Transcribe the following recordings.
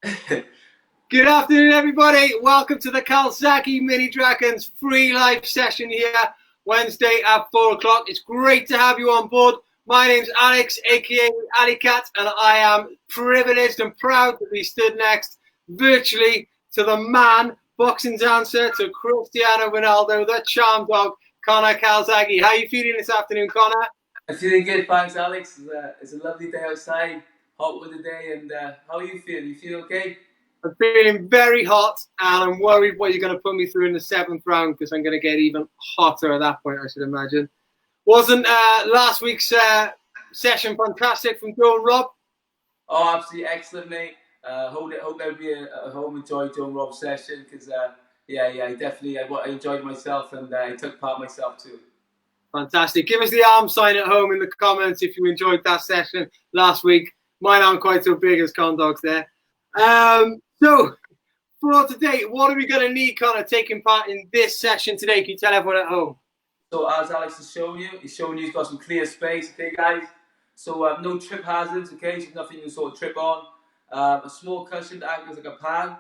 Good afternoon, everybody. Welcome to the Calzaghe Mini Dragons free live session here, Wednesday at 4 o'clock. It's great to have you on board. My name's Alex, aka Ali Cat, and I am privileged and proud to be stood next virtually to the man, boxing's answer to Cristiano Ronaldo, the charm dog, Conor Calzaghe. How are you feeling this afternoon, Conor? I'm feeling good, thanks, Alex. It's a lovely day outside, hot weather day, and how are you feeling? You feel okay? I'm feeling very hot, and I'm worried what you're going to put me through in the 7th round, because I'm going to get even hotter at that point, I should imagine. Wasn't last week's session fantastic from Joe and Rob? Oh, absolutely excellent, mate. Hope everybody at home enjoyed Joe and Rob's session, because I enjoyed myself, and I took part myself too. Fantastic. Give us the arm sign at home in the comments if you enjoyed that session last week. Mine aren't quite so big as Condog's there. So, for today, what are we going to need, Conor, taking part in this session today? Can you tell everyone at home? So, as Alex has shown you, he's got some clear space, okay, guys? So, no trip hazards, okay? So, nothing you can sort of trip on. A small cushion to act as like a pad,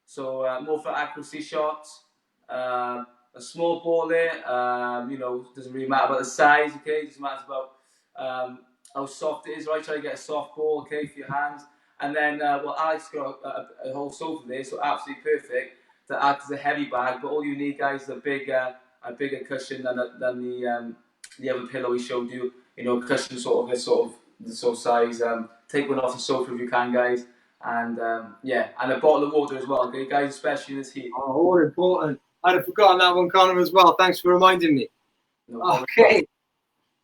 so more for accuracy shots. A small ball there, doesn't really matter about the size, okay? It just matters about how soft it is, right? Try to get a soft ball, okay, for your hands. And then, Alex got a whole sofa there, so absolutely perfect to act as a heavy bag. But all you need, guys, is a bigger cushion than the other pillow we showed you. You know, cushion the sort of size. Take one off the sofa if you can, guys. And and a bottle of water as well, okay, guys, especially in this heat. Oh, all important. I'd have forgotten that one, Conor, as well. Thanks for reminding me. No okay.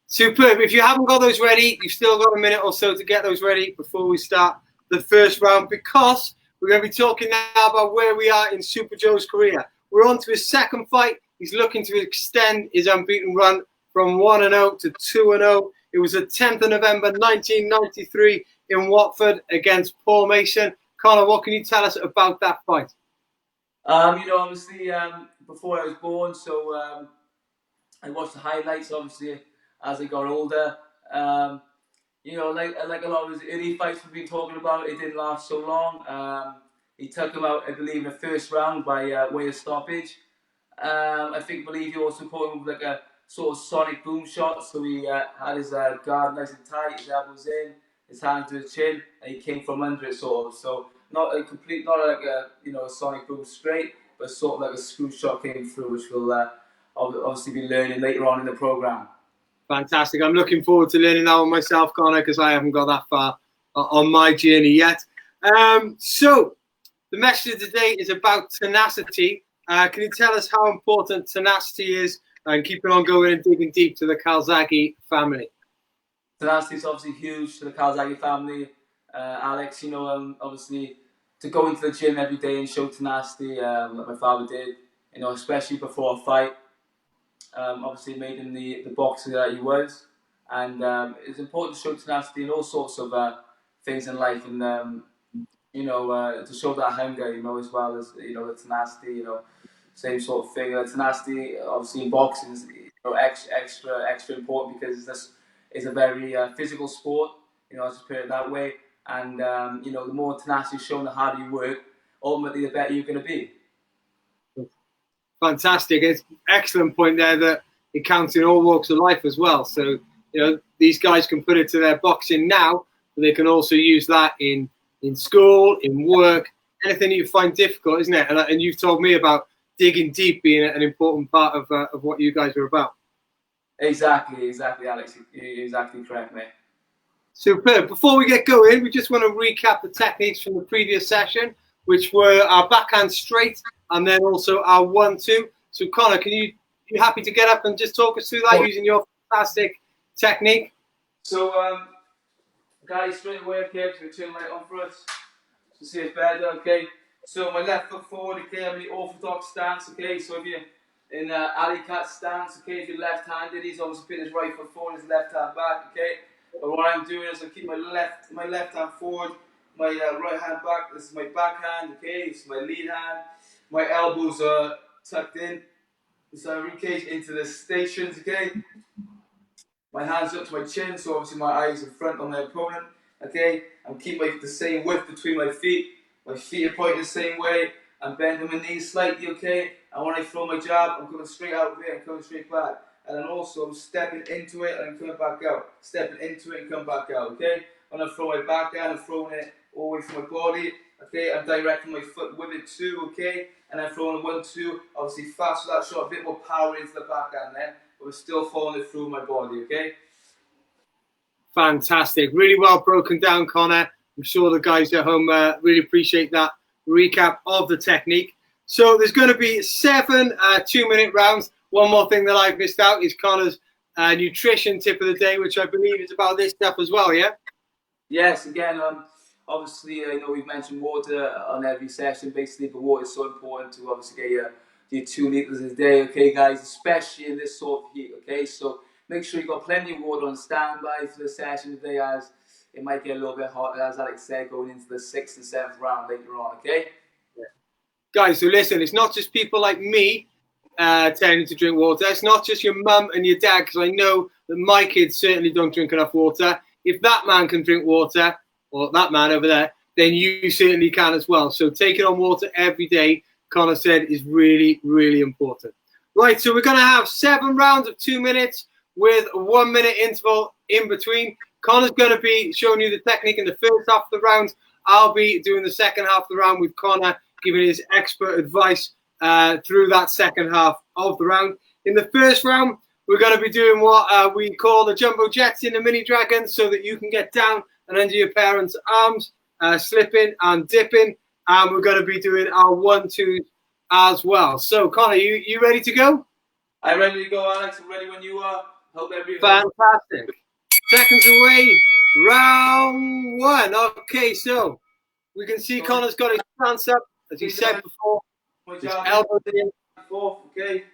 Superb. If you haven't got those ready, you've still got a minute or so to get those ready before we start the first round, because we're going to be talking now about where we are in Super Joe's career. We're on to his second fight. He's looking to extend his unbeaten run from 1-0 to 2-0. It was the 10th of November 1993 in Watford against Paul Mason. Conor, what can you tell us about that fight? Obviously, before I was born, so I watched the highlights, obviously, as I got older. Like a lot of his early fights we've been talking about, it didn't last so long. He took him out, I believe, in the first round by way of stoppage. I believe he also caught him with like a sort of sonic boom shot. So he had his guard nice and tight, his elbows in, his hand to his chin, and he came from under it sort of. So not like a sonic boom straight, but sort of like a screw shot came through, which we'll obviously be learning later on in the program. Fantastic. I'm looking forward to learning that one myself, Conor, because I haven't got that far on my journey yet. So the message of today is about tenacity. Can you tell us how important tenacity is and keeping on going and digging deep to the Calzaghe family? Tenacity is obviously huge to the Calzaghe family. Alex, obviously to go into the gym every day and show tenacity, like my father did, especially before a fight. Obviously made him the boxer that he was, and it's important to show tenacity in all sorts of things in life, and to show that hunger, as well as the tenacity, same sort of thing. Tenacity, obviously in boxing, is extra important because it's a very physical sport. I just put it that way, and the more tenacity shown, the harder you work, ultimately the better you're going to be. Fantastic. It's an excellent point there that it counts in all walks of life as well. So, these guys can put it to their boxing now, but they can also use that in school, in work, anything that you find difficult, isn't it? And you've told me about digging deep being an important part of what you guys are about. Exactly, Alex. You're exactly correct, mate. Superb. Before we get going, we just want to recap the techniques from the previous session, which were our backhand straight and then also our 1-2. So, Conor, you happy to get up and just talk us through that using your fantastic technique? So, guys, straight away, okay, I'm going to turn the light on for us to see it better, okay? So, my left foot forward, okay, I'm in the orthodox stance, okay? So, if you're in alley cat stance, okay, if you're left-handed, he's obviously putting his right foot forward, his left hand back, okay? But what I'm doing is I keep my left hand forward, my right hand back. This is my backhand, okay? This is my lead hand. My elbows are tucked in, so I ribcage into the stations, okay? My hands up to my chin, so obviously my eyes in front on my opponent, okay? I'm keeping the same width between my feet. My feet are pointing the same way. I'm bending my knees slightly, okay? And when I throw my jab, I'm coming straight out of it and coming straight back. And then also I'm stepping into it and I'm coming back out. Stepping into it and coming back out, okay? When I throw my backhand, I'm throwing it all the way from my body, okay? I'm directing my foot with it too, okay? And I'm throwing a 1-2, obviously fast with that shot, a bit more power into the backhand then, but we're still following it through my body, okay? Fantastic. Really well broken down, Connor. I'm sure the guys at home really appreciate that recap of the technique. So there's going to be 7 2-minute rounds. One more thing that I've missed out is Connor's nutrition tip of the day, which I believe is about this stuff as well, yeah? Yes, again, obviously, I know we've mentioned water on every session, basically, but water is so important to obviously get your 2 litres a day, okay, guys, especially in this sort of heat, okay? So make sure you've got plenty of water on standby for the session today, as it might get a little bit hot, as Alex said, going into the 6th and 7th round later on, okay? Yeah. Guys, so listen, it's not just people like me telling you to drink water. It's not just your mum and your dad, because I know that my kids certainly don't drink enough water. If that man can drink water, or that man over there, then you certainly can as well. So taking on water every day, Connor said, is really, really important. Right, so we're going to have 7 rounds of 2 minutes with a 1-minute interval in between. Connor's going to be showing you the technique in the first half of the round. I'll be doing the second half of the round with Connor, giving his expert advice through that second half of the round. In the first round, we're going to be doing what we call the jumbo jets in the mini dragon, so that you can get down and under your parents' arms, slipping and dipping. And we're going to be doing our 1-2s as well. So, Connor, you ready to go? I'm ready to go, Alex. I'm ready when you are. Hope everything. Fantastic. Seconds away. Round 1. Okay, so we can see Connor's got his stance up, as he said before. His elbows in. Okay.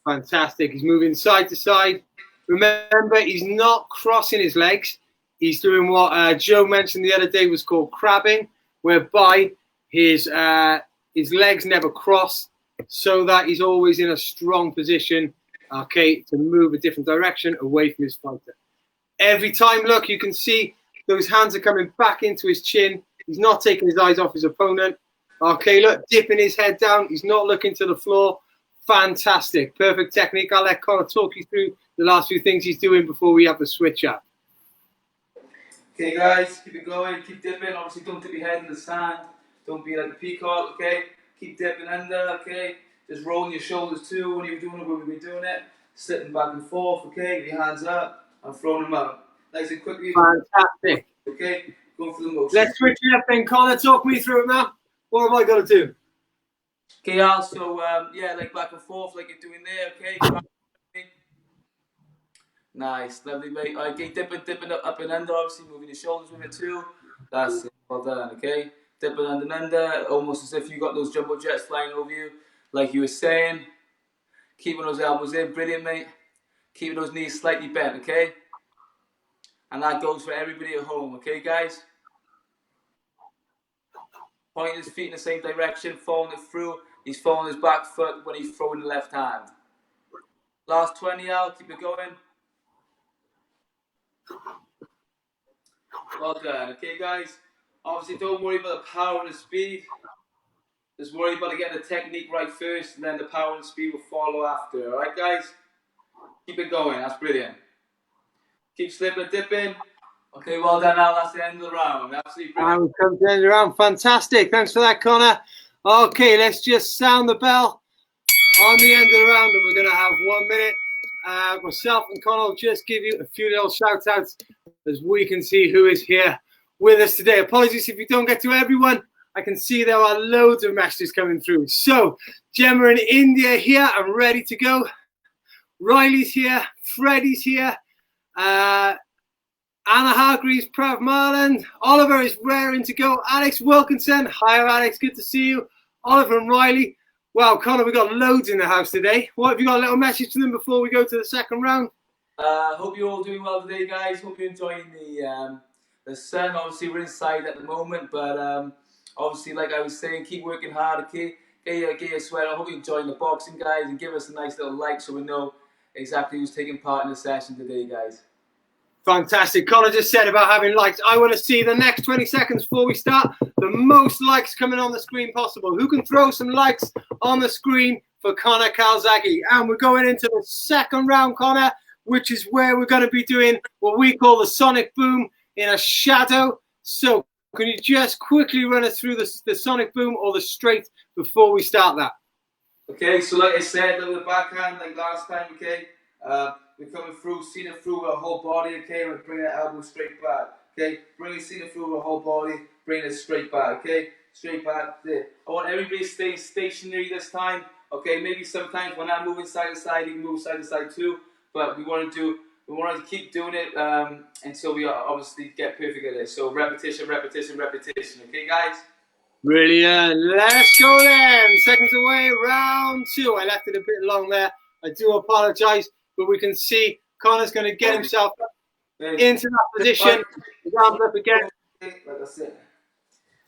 Fantastic. He's moving side to side. Remember, he's not crossing his legs. He's doing what Joe mentioned the other day was called crabbing, whereby his legs never cross, so that he's always in a strong position, okay, to move a different direction away from his fighter. Every time, look, you can see those hands are coming back into his chin. He's not taking his eyes off his opponent. Okay, look, dipping his head down. He's not looking to the floor. Fantastic. Perfect technique. I'll let Connor talk you through the last few things he's doing before we have the switch up. Okay, guys, keep it going. Keep dipping. Obviously, don't dip your head in the sand. Don't be like a peacock, okay? Keep dipping under, okay? Just rolling your shoulders too when you're doing it, when we've been doing it. Slipping back and forth, okay? Your hands up and throwing them out. Nice and quickly. Fantastic. Okay? Going for the motion. Let's switch it up then, Connor. Talk me through it, man. What have I got to do? Okay, Al, so, yeah, like back and forth like you're doing there, okay? Nice, lovely, mate. Okay, dipping up and under, obviously moving your shoulders with it too. That's it. Well done, okay? Dipping under and under, almost as if you got those jumbo jets flying over you. Like you were saying, keeping those elbows in, brilliant, mate. Keeping those knees slightly bent, okay? And that goes for everybody at home, okay, guys? Pointing his feet in the same direction, following it through. He's following his back foot when he's throwing the left hand. Last 20, Al, keep it going. Well done, okay, guys? Obviously, don't worry about the power and the speed. Just worry about getting the technique right first, and then the power and speed will follow after. Alright, guys? Keep it going. That's brilliant. Keep slipping and dipping. Okay, well done, Al. That's the end of the round. Absolutely brilliant. And we come to the end of the round. Fantastic. Thanks for that, Connor. Okay, let's just sound the bell on the end of the round, and we're going to have 1 minute. Myself and Connor will just give you a few little shout outs as we can see who is here with us today. Apologies if you don't get to everyone. I can see there are loads of messages coming through. So, Gemma in India here. I'm ready to go. Riley's here. Freddie's here. Anna Hargreaves, Prav Marland. Oliver is raring to go. Alex Wilkinson. Hi, Alex. Good to see you. Oliver and Riley. Wow, Connor, we've got loads in the house today. What have you got a little message to them before we go to the second round? Hope you're all doing well today, guys. Hope you're enjoying the sun. Obviously, we're inside at the moment, but obviously, like I was saying, keep working hard, okay? Get your sweat. I hope you're enjoying the boxing, guys, and give us a nice little like so we know exactly who's taking part in the session today, guys. Fantastic. Connor just said about having likes. I want to see the next 20 seconds before we start, the most likes coming on the screen possible. Who can throw some likes on the screen for Connor Calzaghe? And we're going into the second round, Connor, which is where we're going to be doing what we call the sonic boom in a shadow. So can you just quickly run us through the sonic boom or the straight before we start that? Okay, so like I said, with the backhand, like last time, okay, we're coming through, seeing it through our whole body, okay, we're bringing the elbow straight back, okay, seeing it through our whole body, bringing it straight back, okay, straight back, there. I want everybody to stay stationary this time, okay, maybe sometimes when I'm moving side to side, you can move side to side too, but we want to keep doing it until we obviously get perfect at it, so repetition, repetition, repetition, okay guys? Brilliant. Let's go then. Seconds away, round 2. I left it a bit long there. I do apologise, but we can see Connor's going to get himself into that position. His arms up again. Like I said.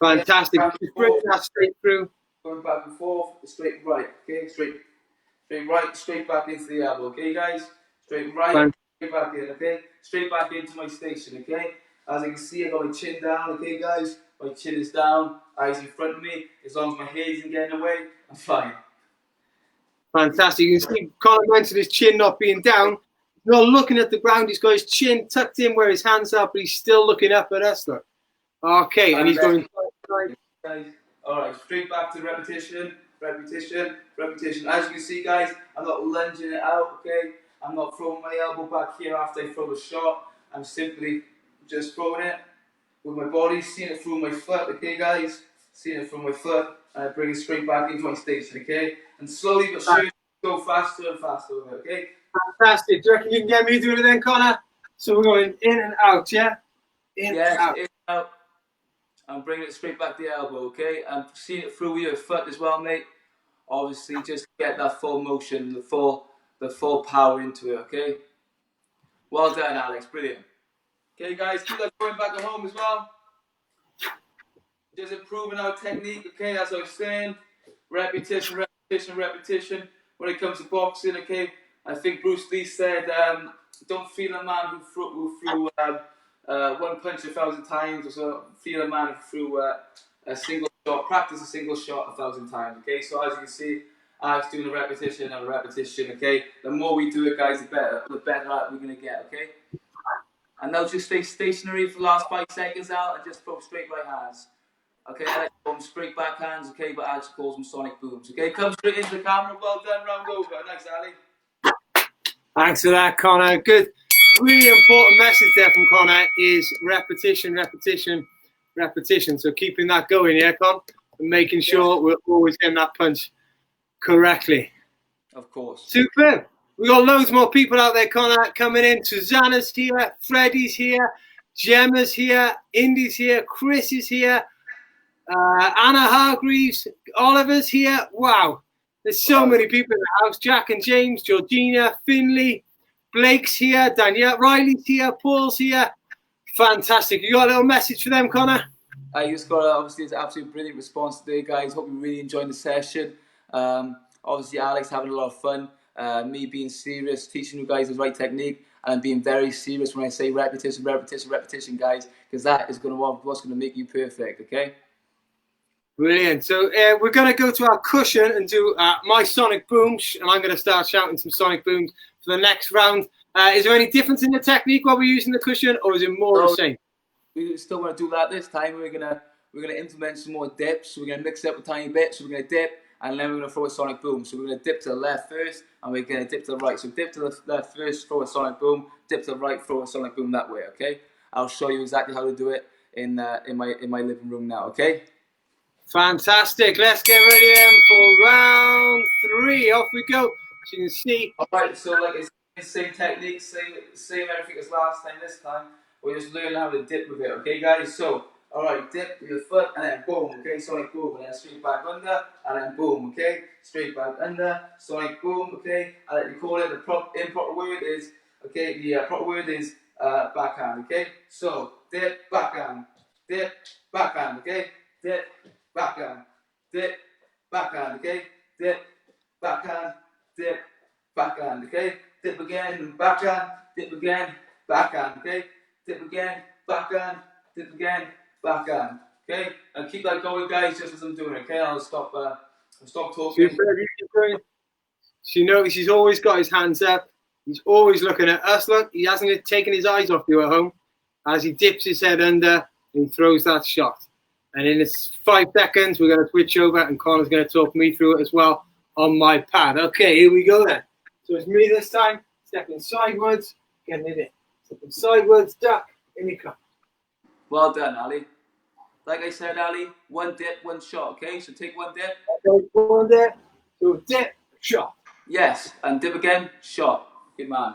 Fantastic. Just bring that straight through. Going back and forth, straight right, okay? Straight right, straight back into the elbow, okay guys? Straight right, straight back in, okay? Straight back into my station, okay? As you can see, I got my chin down, okay guys? My chin is down, eyes in front of me. As long as my head isn't getting away, I'm fine. Fantastic. You can see Connor mentioned his chin not being down. He's not looking at the ground. He's got his chin tucked in where his hands are, but he's still looking up at us, look. Okay, and he's going... All right, straight back to repetition, repetition, repetition. As you can see, guys, I'm not lunging it out, okay? I'm not throwing my elbow back here after I throw a shot. I'm simply just throwing it with my body, seeing it through my foot, okay, guys? Seeing it from my foot, and I bring it straight back into my station, okay? And slowly but surely go faster and faster with it, okay? Fantastic. Do you reckon you can get me doing it then, Connor? So we're going in and out, yeah? In and out. In and out. I'm bringing it straight back to the elbow, okay? I'm seeing it through with your foot as well, mate. Obviously, just get that full motion, the full power into it, okay? Well done, Alex. Brilliant. Okay, guys, keep that going back at home as well. Just improving our technique, okay? As I was saying, repetition, repetition, repetition. When it comes to boxing, okay? I think Bruce Lee said, don't feel a man who threw one punch 1,000 times, or so. Feel a man who threw a single shot. Practice a single shot 1,000 times, okay? So as you can see, Alex doing a repetition and a repetition, okay? The more we do it, guys, the better we're going to get, okay? And now just stay stationary for the last 5 seconds out and just throw straight right hands. Okay, Alex calls them straight back hands, okay, but Alex calls them sonic booms. Okay, come straight into the camera, well done, round over. Nice, Ali. Thanks for that, Connor. Good. Really important message there from Connor is repetition, repetition, repetition. So keeping that going, yeah, Con? And making sure we're always getting that punch correctly. Of course. Superb. We've got loads more people out there, Connor, coming in. Susanna's here, Freddie's here, Gemma's here, Indy's here, Chris is here, Anna Hargreaves, Oliver's here. Wow. There's so many people in the house. Jack and James, Georgina, Finley, Blake's here, Danielle, Riley's here, Paul's here. Fantastic. You got a little message for them, Connor? I just got, obviously, it's an absolutely brilliant response today, guys. Hope you really enjoyed the session. Obviously, Alex having a lot of fun. Me being serious, teaching you guys the right technique, and being very serious when I say repetition, repetition, repetition, guys, because that is what's going to make you perfect, okay? Brilliant. So we're going to go to our cushion and do my sonic booms, and I'm going to start shouting some sonic booms for the next round. Is there any difference in the technique while we're using the cushion, or is it more the same? We still want to do that this time. We're gonna implement some more dips. So we're gonna mix it up a tiny bit. So we're gonna dip, and then we're gonna throw a sonic boom. So we're gonna dip to the left first, and we're gonna dip to the right. So dip to the left first, throw a sonic boom. Dip to the right, throw a sonic boom that way. Okay. I'll show you exactly how to do it in my living room now. Okay. Fantastic. Let's get ready then for round 3. Off we go. As you can see. All right. So like it's the same technique, same everything as last time. This time we're just learning how to dip with it. Okay, guys. So all right, dip with your foot and then boom. Okay, sonic boom, and then straight back under and then boom. Okay, straight back under, sonic boom. Okay, I like to call it the improper word is okay. The proper word is backhand. Okay, so dip, backhand, dip, backhand. Okay, dip, backhand, dip, backhand. Okay, dip, backhand, dip, backhand. Okay, dip again, backhand, dip again, backhand, okay? Dip again, backhand, dip again, backhand, okay? And keep that going, guys, just as I'm doing it, okay? I'll stop talking. So you notice he's always got his hands up. He's always looking at us. Look, he hasn't taken his eyes off you at home as he dips his head under and throws that shot. And in 5 seconds, we're going to switch over and Connor's going to talk me through it as well on my pad. Okay, here we go then. So it's me this time, stepping sideways, getting it in. Stepping sideways, duck, in you come. Well done, Ali. Like I said, Ali, one dip, one shot, okay? So take one dip. Okay, one dip, so dip, shot. Yes, and dip again, shot. Good man.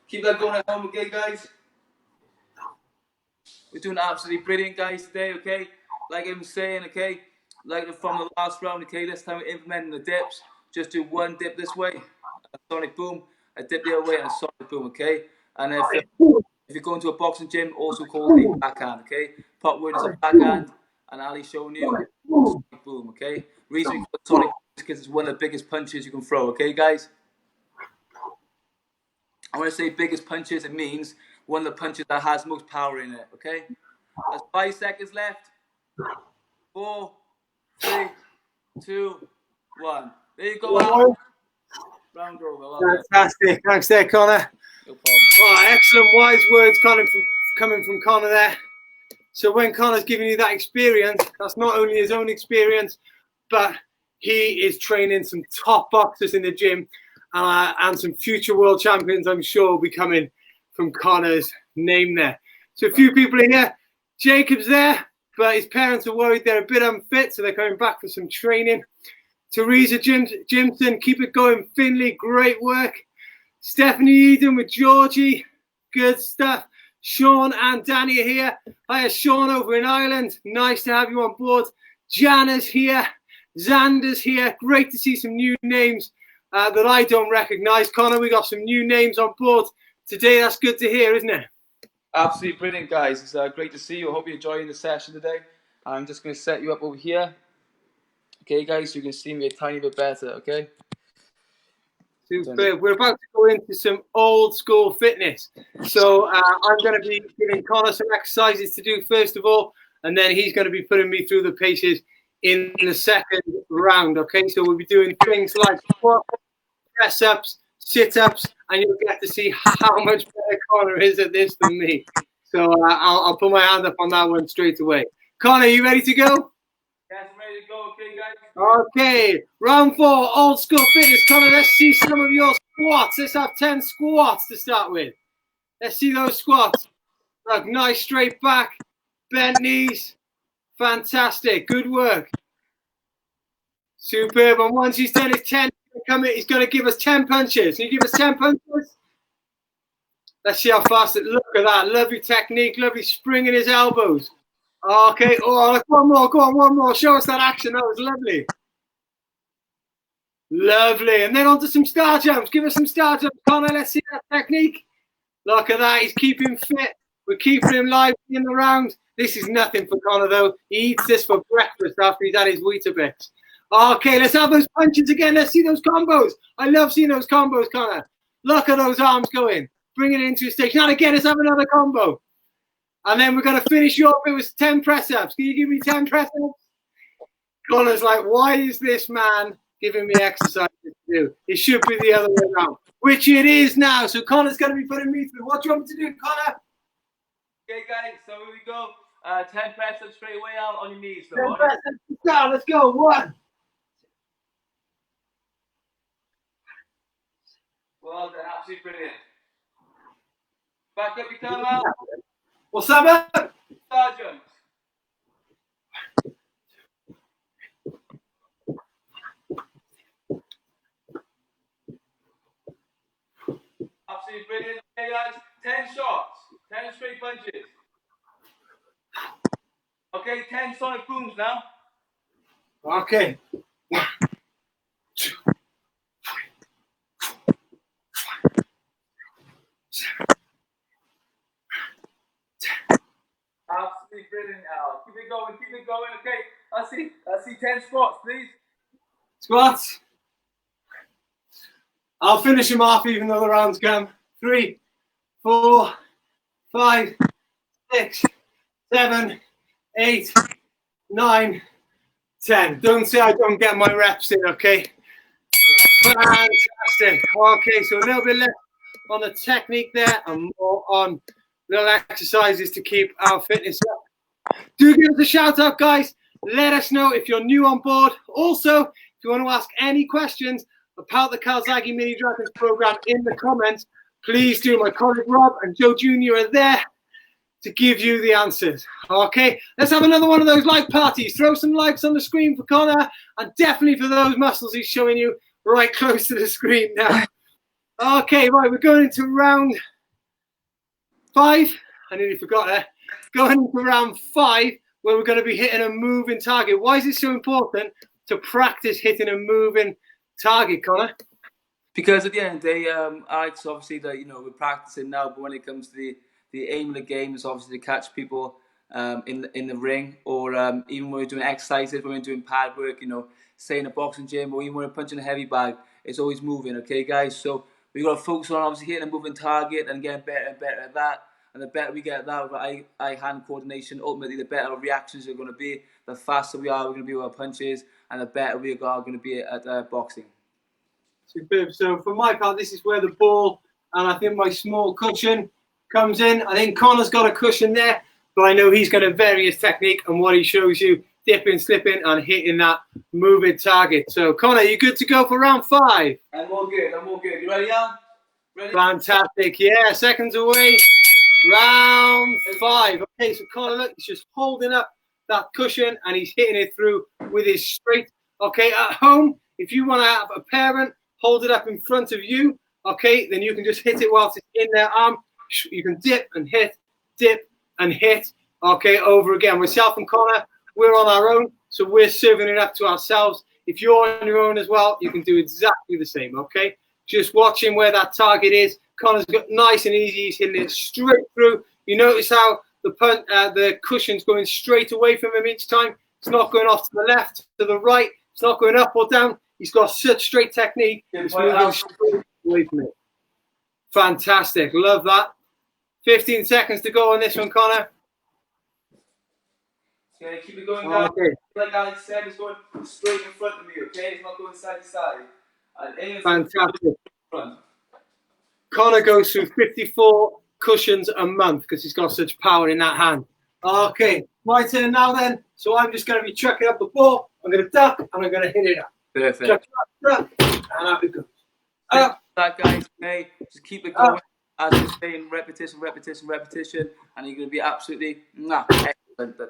Keep that going at home, okay, guys? We're doing absolutely brilliant, guys, today, okay? Like I was saying, okay? Like from the last round, okay? This time we're implementing the dips. Just do one dip this way, a sonic boom, a dip the other way, and a sonic boom, okay? And if you're going to a boxing gym, also call it a backhand, okay? Pop word is a backhand, and Ali's showing you sonic boom, okay? Reason we call it sonic boom is because it's one of the biggest punches you can throw, okay, guys? And when I say biggest punches, it means one of the punches that has most power in it, okay? There's 5 seconds left. 4, 3, 2, 1. There you go, Al. Round over. Fantastic. Thanks there, Connor. No problem. Oh, excellent wise words coming from Connor there. So when Connor's giving you that experience, that's not only his own experience, but he is training some top boxers in the gym and some future world champions, I'm sure, will be coming from Connor's name there. So a few people in here. Jacob's there, but his parents are worried they're a bit unfit, so they're coming back for some training. Teresa Jimson, keep it going. Finley, great work. Stephanie Eden with Georgie, good stuff. Sean and Danny are here. Hiya, Sean over in Ireland. Nice to have you on board. Jana's here. Xander's here. Great to see some new names that I don't recognise. Connor, we got some new names on board today. That's good to hear, isn't it? Absolutely brilliant, guys. It's great to see you. I hope you're enjoying the session today. I'm just going to set you up over here. Okay, guys, so you can see me a tiny bit better, okay? Super. We're about to go into some old school fitness. So I'm going to be giving Connor some exercises to do first of all, and then he's going to be putting me through the paces in the second round, okay? So we'll be doing things like squats, press-ups, sit-ups, and you'll get to see how much better Connor is at this than me. So I'll put my hand up on that one straight away. Connor, you ready to go? Yes, I'm ready to go, okay, guys? Okay, round 4, old school fitness. Connor, let's see some of your squats. Let's have 10 squats to start with. Let's see those squats. Look, nice straight back, bent knees. Fantastic, good work. Superb. And once he's done his 10, he's going to give us 10 punches. Can you give us 10 punches? Let's see how fast it. Look at that. Lovely technique. Lovely spring in his elbows. Okay. Oh, one more. Go on, one more. Show us that action. That was lovely. Lovely. And then on to some star jumps. Give us some star jumps, Connor. Let's see that technique. Look at that. He's keeping fit. We're keeping him live in the round. This is nothing for Connor, though. He eats this for breakfast after he's had his Weetabix. Okay, let's have those punches again. Let's see those combos. I love seeing those combos, Connor. Look at those arms going. Bring it into a stage. Now again, let's have another combo. And then we're going to finish you off with 10 press-ups. Can you give me 10 press-ups? Connor's like, why is this man giving me exercises to do? It should be the other way around, which it is now. So Connor's going to be putting me through. What do you want me to do, Connor? Okay, guys, so here we go. 10 press-ups straight away out on your knees. 10 press-ups. Let's go. 1. Well done, absolutely brilliant. Back up you come out. What's up, man? Sergeant. Absolutely brilliant. Okay, guys, 10 shots, 10 straight punches. Okay, 10 sonic booms now. Okay. 1, 2, 3, 4, 5, 7, 10. Absolutely brilliant, Al. Keep it going. Okay, I see 10 squats, please. Squats. I'll finish him off even though the rounds come. 3, 4, 5, 6, 7, 8, 9, 10. Don't say I don't get my reps in, okay? Fantastic. Okay, so a little bit less on the technique there and more on little exercises to keep our fitness up. Do give us a shout out, guys. Let us know if you're new on board. Also, if you want to ask any questions about the Calzaghe Mini Dragons program in the comments, please do. My colleague Rob and Joe Jr. are there to give you the answers. Okay, let's have another one of those like parties. Throw some likes on the screen for Connor and definitely for those muscles he's showing you right close to the screen now. Okay, right, we're going into round 5. I nearly forgot that. Going into round 5 where we're going to be hitting a moving target. Why is it so important to practice hitting a moving target, Connor? Because at the end of the day, Alex, obviously that we're practicing now, but when it comes to the aim of the game is obviously to catch people in the ring, or even when we're doing exercises, when we're doing pad work, say in a boxing gym, or even when we're punching a heavy bag, it's always moving, okay, guys? So we've got to focus on obviously hitting a moving target and getting better and better at that. And the better we get at that with eye-hand coordination, ultimately the better our reactions are going to be, the faster we're going to be with our punches, and the better we are going to be at boxing. Superb. So for my part, this is where the ball and I think my small cushion comes in. I think Connor's got a cushion there, but I know he's going to vary his technique and what he shows you, dipping, slipping, and hitting that moving target. So Connor, you good to go for round 5? I'm all good. You ready, Al? Ready? Fantastic. Yeah, seconds away. Round 5. Okay, so Connor, look, he's just holding up that cushion and he's hitting it through with his straight. Okay, at home, if you want to have a parent hold it up in front of you, okay, then you can just hit it whilst it's in their arm. You can dip and hit, okay, over again. Myself and Connor, we're on our own, so we're serving it up to ourselves. If you're on your own as well, you can do exactly the same, okay? Just watching where that target is. Connor's got nice and easy. He's hitting it straight through. You notice how the cushion's going straight away from him each time. It's not going off to the left, to the right. It's not going up or down. He's got such straight technique. It's moving straight away from it. Fantastic. Love that. 15 seconds to go on this one, Connor. Okay, keep it going down. Okay. Like Alex said, it's going straight in front of me, okay? It's not going side to side. Fantastic. Connor goes through 54 cushions a month because he's got such power in that hand. Okay, my turn now then. So I'm just going to be chucking up the ball. I'm going to duck and I'm going to hit it up. Perfect. Chuck, and out it goes. That, guys, okay? Just keep it going. As you're saying, repetition, and you're going to be absolutely excellent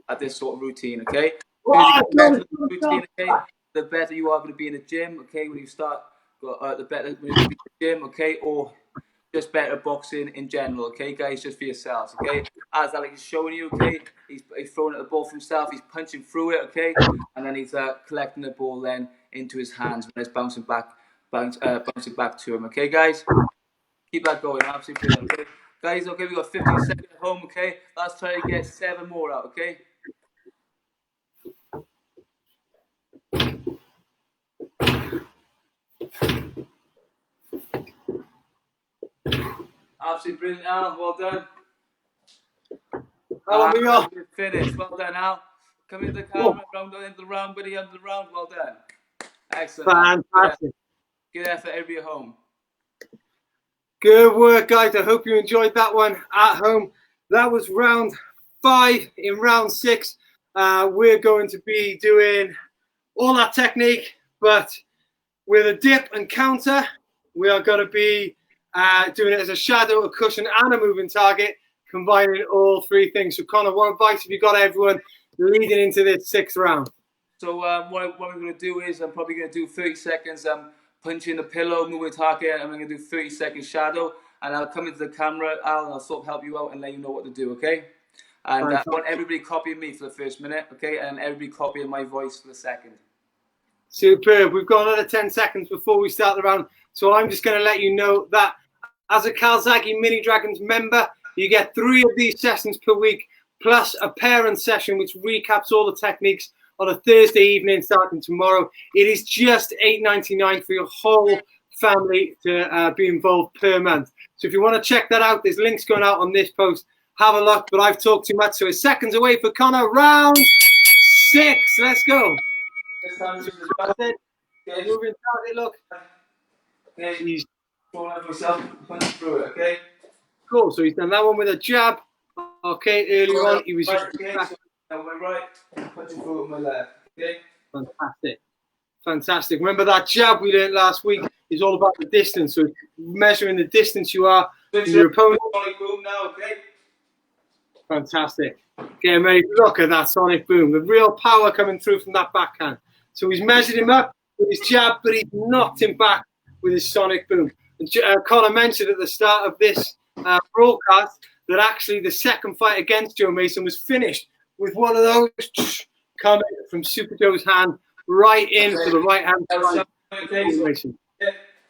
at this sort of routine, okay? Routine, okay? The better you are going to be in the gym, okay? When you start, the better when you be in the gym, okay? Or just better boxing in general, okay, guys? Just for yourselves, okay? As Alex is showing you, okay? He's throwing at the ball for himself. He's punching through it, okay? And then he's collecting the ball then into his hands when it's bouncing back to him, okay, guys? Keep that going, absolutely brilliant, okay? Guys, okay, we got 15 seconds at home, okay? Let's try to get 7 more out, okay? Absolutely brilliant, Al. Well done. Finished. Well done, Al. Come into the camera, round into the round, buddy, under the round. Well done. Excellent. Fantastic. Good effort, everybody at home. Good work, guys. I hope you enjoyed that one at home. That was round 5. In round 6, we're going to be doing all that technique, but with a dip and counter. We are going to be doing it as a shadow, a cushion, and a moving target, combining all 3 things. So, Connor, what advice have you got everyone leading into this 6th round? So, what we're going to do is I'm probably going to do 30 seconds punching the pillow, moving target, and I'm going to do 30 seconds shadow. And I'll come into the camera, Al, and I'll sort of help you out and let you know what to do, okay? And I want everybody copying me for the first minute, okay? And everybody copying my voice for the second. Superb. We've got another 10 seconds before we start the round. So I'm just going to let you know that as a Calzaghe Mini Dragons member, you get 3 of these sessions per week, plus a parent session, which recaps all the techniques on a Thursday evening starting tomorrow. It is just $8.99 for your whole family to be involved per month. So if you want to check that out, there's links going out on this post. Have a look, but I've talked too much, so it's seconds away for Conor. Round 6. Let's go. This time use the Okay. Okay. Moving target, look. Okay. He's Throwing over yourself, punch through it, okay? cool. So he's done that one with a jab. Okay, earlier on he was right, just okay, so now my right, punching through with my left, okay? fantastic. Fantastic. Remember that jab we learned last week is all about the distance. So measuring the distance you are from your opponent. Sonic boom now, okay? Fantastic. Getting ready. Look at that sonic boom. The real power coming through from that backhand. So he's measured him up with his jab, but he's knocked him back with his sonic boom. And Conor mentioned at the start of this broadcast that actually the second fight against Joe Mason was finished with one of those coming from Super Joe's hand right into the right hand side. Okay, so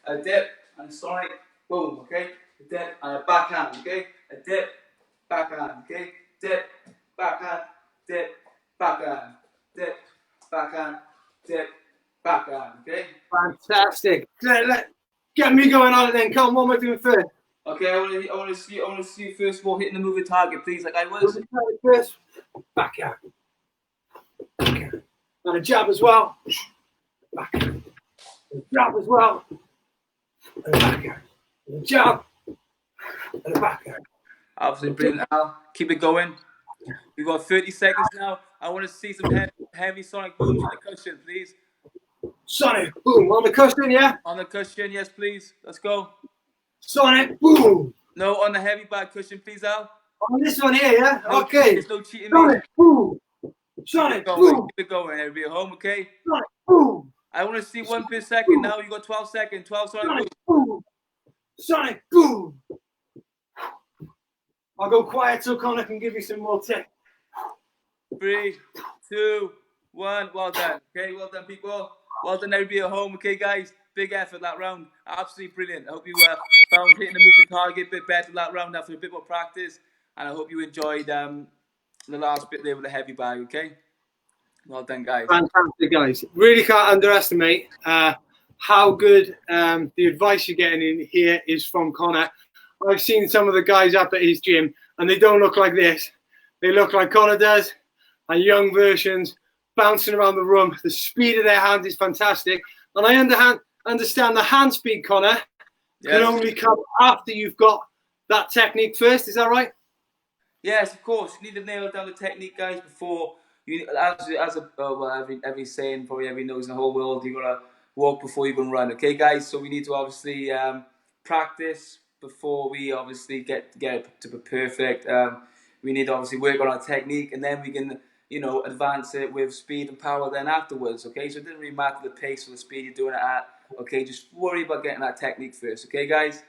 a dip and a sonic boom, okay? A dip and a backhand, okay? A dip, backhand, okay? Dip, backhand, dip, backhand, dip, backhand, dip, backhand, okay? Fantastic. Get me going on it then. Come on, what am I doing first? Okay, I want to see you first of all hitting the moving target, please, like I was. First, backhand. Backhand. And a jab as well. Backhand. And a jab as well. And a backhand. And a jab. And a backhand. Absolutely brilliant, Al. Keep it going. We've got 30 seconds now. I want to see some heavy sonic booms on the cushion, please. Sonic boom on the cushion, yeah? On the cushion, yes, please. Let's go. Sonic boom. No, on the heavy back cushion, please, Al. On this one here, yeah? No okay. There's no cheating, Sonic me. boom. Sonic boom. Keep it going, everybody at home, okay? Sonic boom. I want to see 1 per second now. You got 12 seconds. 12 sonic boom. Sonic boom. I'll go quiet so Conor can give you some more tips. 3, 2, 1. Well done. Okay, well done, people. Well done, everybody at home. Okay, guys. Big effort that round. Absolutely brilliant. I hope you found hitting the moving target a bit better that round after a bit more practice. And I hope you enjoyed the last bit there with the heavy bag, okay? Well done, guys. Fantastic, guys. Really can't underestimate how good the advice you're getting in here is from Conor. I've seen some of the guys up at his gym, and they don't look like this. They look like Conor does, and young versions bouncing around the room. The speed of their hands is fantastic. And I understand the hand speed, Conor, can only come after you've got that technique first. Is that right? Yes, of course. You need to nail down the technique, guys, before you. Every saying, probably every knows in the whole world, you gotta walk before you can run. Okay, guys. So we need to obviously practice before we obviously get to be perfect. We need to obviously work on our technique, and then we can, advance it with speed and power then afterwards. Okay, so it doesn't really matter the pace or the speed you're doing it at. Okay, just worry about getting that technique first. Okay, guys.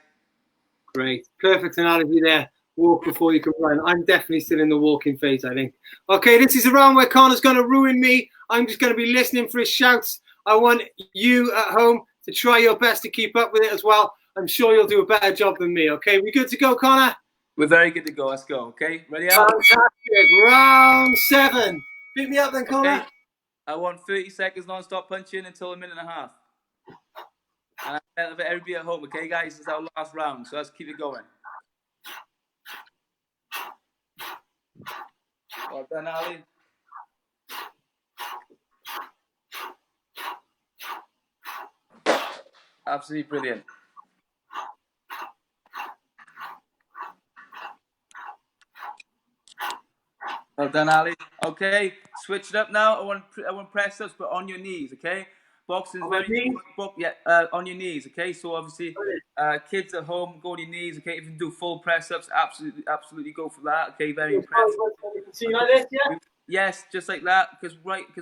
Great, perfect analogy there. Walk before you can run. I'm definitely still in the walking phase, I think. Okay, this is a round where Conor's going to ruin me. I'm just going to be listening for his shouts. I want you at home to try your best to keep up with it as well. I'm sure you'll do a better job than me. Okay, we good to go, Conor? We're very good to go. Let's go. Okay, ready out? Fantastic. Round 7. Pick me up then, Conor. Okay. I want 30 seconds non-stop punching until a minute and a half. And everybody at home, okay, guys? This is our last round, so let's keep it going. Well done, Ali. Absolutely brilliant. Well done, Ali. Okay, switch it up now. I want press ups, but on your knees, okay? Boxing is very important. On your knees, okay? So obviously, kids at home, go on your knees, okay? If you can do full press ups, absolutely go for that. Okay, very impressive. See like this, yeah? Yes, just like that. Because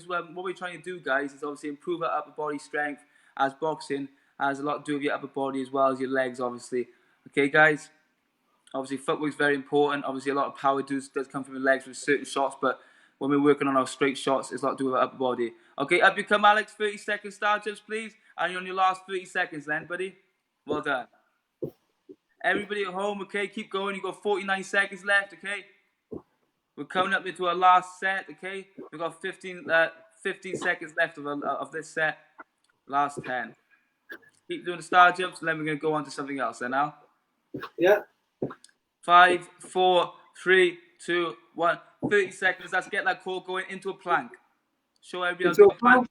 what we're trying to do, guys, is obviously improve our upper body strength. As boxing has a lot to do with your upper body as well as your legs, obviously. Okay, guys. Obviously, footwork is very important. Obviously, a lot of power does come from the legs with certain shots, but when we're working on our straight shots, it's a lot to do with our upper body. Okay, up you come, Alex. 30 seconds start jumps, please. And you're on your last 30 seconds then, buddy. Well done. Everybody at home, okay, keep going. You've got 49 seconds left, okay? We're coming up into our last set, okay? We've got 15 seconds left of this set. Last 10. Keep doing the star jumps, and then we're going to go on to something else then now. Yeah. 5, 4, 3, 2, 1. 30 seconds. Let's get that core going into a plank. Show everybody how to do a plank.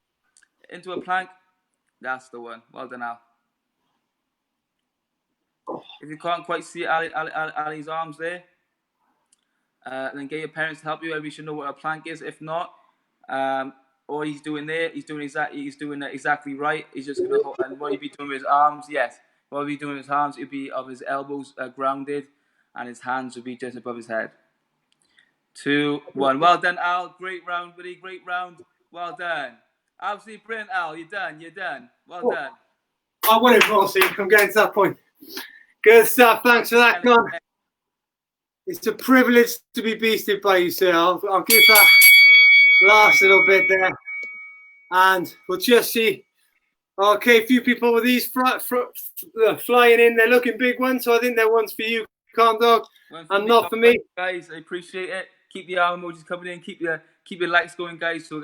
Into a plank. That's the one. Well done, Al. If you can't quite see Ali's arms there, then get your parents to help you. Everybody should know what a plank is. If not, all he's doing there, he's doing exactly right. He's just gonna hold, and what he'd be doing with his arms, yes. What he'd be doing with his arms, it'd be of his elbows grounded, and his hands would be just above his head. 2, 1. Well done, Al. Great round, buddy. Great round. Well done. Absolutely brilliant, Al. You're done. You're done. Well done. I want it, Rossi. I'm getting to that point. Good stuff. Thanks for that, Con. It's a privilege to be beasted by you, sir. I'll give that last little bit there. And we'll just see. Okay, a few people with these flying in. They're looking big ones, so I think they're ones for you, Con Dog, and not for me. Guys, I appreciate it. Keep the arm emojis coming in. Keep your likes going, guys, so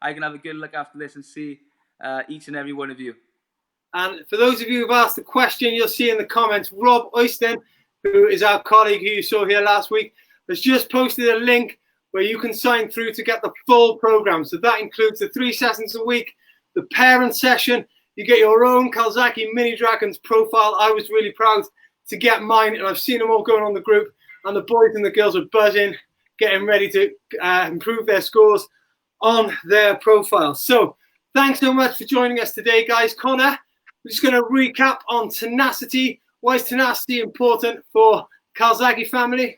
I can have a good look after this and see each and every one of you. And for those of you who've asked the question, you'll see in the comments, Rob Oyston, who is our colleague who you saw here last week, has just posted a link where you can sign through to get the full program. So that includes the 3 sessions a week, the parent session. You get your own Calzaghe Mini Dragons profile. I was really proud to get mine, and I've seen them all going on the group. And the boys and the girls are buzzing, getting ready to improve their scores on their profile. So thanks so much for joining us today, guys. Connor, we're just going to recap on tenacity. Why is tenacity important for Calzaghe family?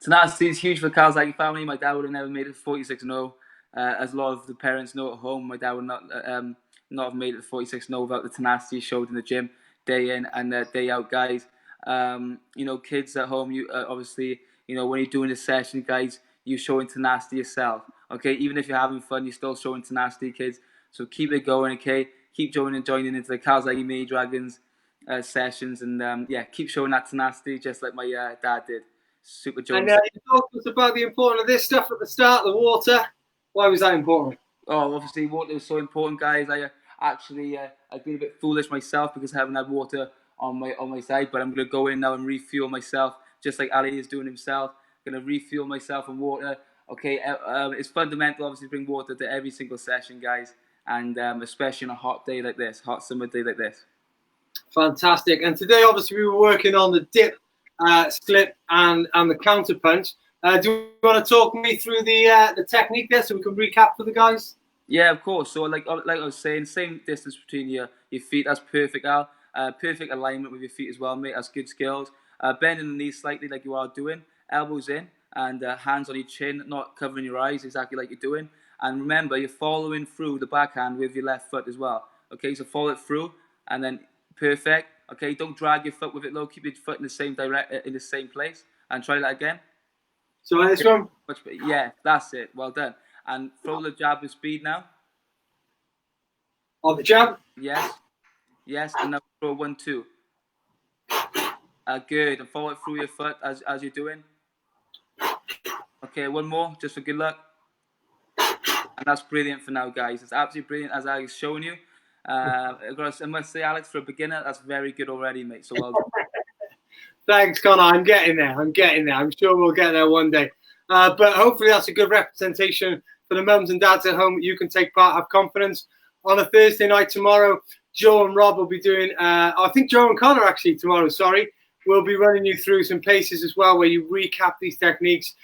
Tenacity is huge for the Calzaghe family. My dad would have never made it 46-0. As a lot of the parents know at home, my dad would not have made it 46-0 without the tenacity he showed in the gym day in and day out, guys. Kids at home, you obviously, when you're doing a session, guys, you're showing tenacity yourself. Okay, even if you're having fun, you're still showing tenacity, kids. So keep it going, okay? Keep joining into the Calzaghe Mini Dragons sessions, and keep showing that tenacity, just like my dad did. Super Joe. And you talked to us about the importance of this stuff at the start, the water. Why was that important? Oh, obviously, water was so important, guys. I've been a bit foolish myself because I haven't had water on my side, but I'm going to go in now and refuel myself, just like Ali is doing himself. I'm going to refuel myself on water. Okay, it's fundamental, obviously, to bring water to every single session, guys, and especially on a hot day like this, hot summer day like this. Fantastic. And today, obviously, we were working on the dip, split, and the counter punch. Do you want to talk me through the technique there so we can recap for the guys? Yeah, of course. So like I was saying, same distance between your feet. That's perfect, Al. Perfect alignment with your feet as well, mate. That's good skills. Bending the knees slightly like you are doing. Elbows in and hands on your chin, not covering your eyes, exactly like you're doing. And remember, you're following through the backhand with your left foot as well. Okay, so follow it through and then perfect. Okay, don't drag your foot with it low. Keep your foot in the same place. And try that again. So this one? Yeah, that's it. Well done. And throw the jab with speed now. On the jab? Yes. And now throw 1, 2. Good. And follow it through your foot as you're doing. Okay, one more, just for good luck. And that's brilliant for now, guys. It's absolutely brilliant as Alex is showing you. I must say, Alex, for a beginner, that's very good already, mate. So well done. Thanks, Connor. I'm getting there. I'm sure we'll get there one day. But hopefully that's a good representation for the mums and dads at home. You can take part, have confidence. On a Thursday night tomorrow, Joe and Rob will be doing, I think Joe and Connor actually tomorrow, will be running you through some paces as well where you recap these techniques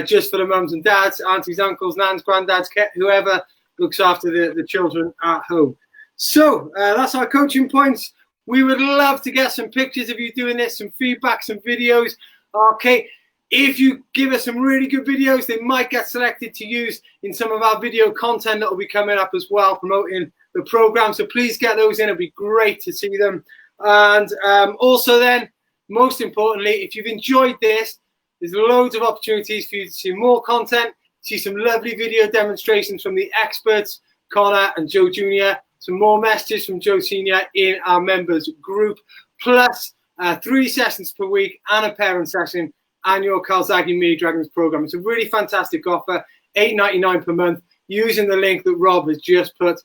just for the mums and dads, aunties, uncles, nans, granddads, whoever looks after the children at home. So that's our coaching points. We would love to get some pictures of you doing this, some feedback, some videos. Okay, if you give us some really good videos, they might get selected to use in some of our video content that will be coming up as well, promoting the program. So please get those in. It'll be great to see them. And also then, most importantly, if you've enjoyed this, there's loads of opportunities for you to see more content, see some lovely video demonstrations from the experts, Connor and Joe Jr., some more messages from Joe Sr. in our members group, plus 3 sessions per week and a parent session and your Calzaghe Mini Dragons program. It's a really fantastic offer, $8.99 per month, using the link that Rob has just put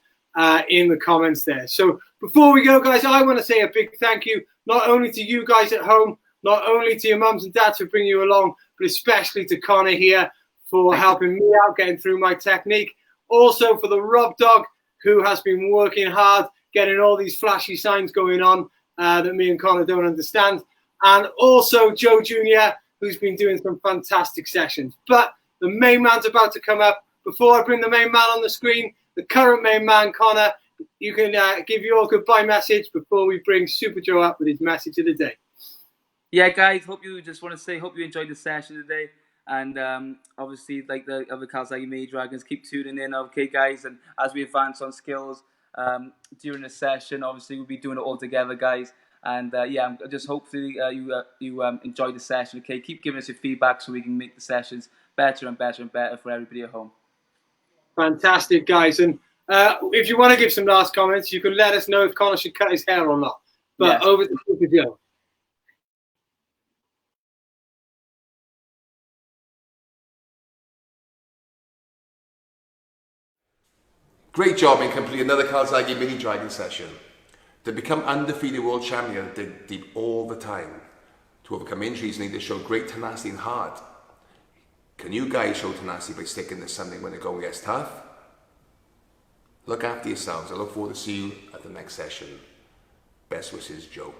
in the comments there. So Before we go, guys, I want to say a big thank you, not only to you guys at home, not only to your mums and dads for bringing you along, but especially to Connor here for helping me out, getting through my technique. Also for the Rob Dog, who has been working hard, getting all these flashy signs going on that me and Connor don't understand. And also Joe Jr., who's been doing some fantastic sessions. But the main man's about to come up. Before I bring the main man on the screen, the current main man, Connor, you can give your goodbye message before we bring Super Joe up with his message of the day. Yeah, guys, hope you enjoyed the session today. And obviously, like the other Calzaghe Mini Dragons, keep tuning in, okay, guys? And as we advance on skills during the session, obviously, we'll be doing it all together, guys. And yeah, just hopefully you enjoyed the session, okay? Keep giving us your feedback so we can make the sessions better and better and better for everybody at home. Fantastic, guys. And if you want to give some last comments, you can let us know if Connor should cut his hair or not. But yes. Over to Super Joe. Great job in completing another Calzaghe Mini Dragon session. To become undefeated world champion, dig deep all the time. To overcome injuries, you need to show great tenacity and heart. Can you guys show tenacity by sticking to something when the going gets tough? Look after yourselves. I look forward to see you at the next session. Best wishes, Joe.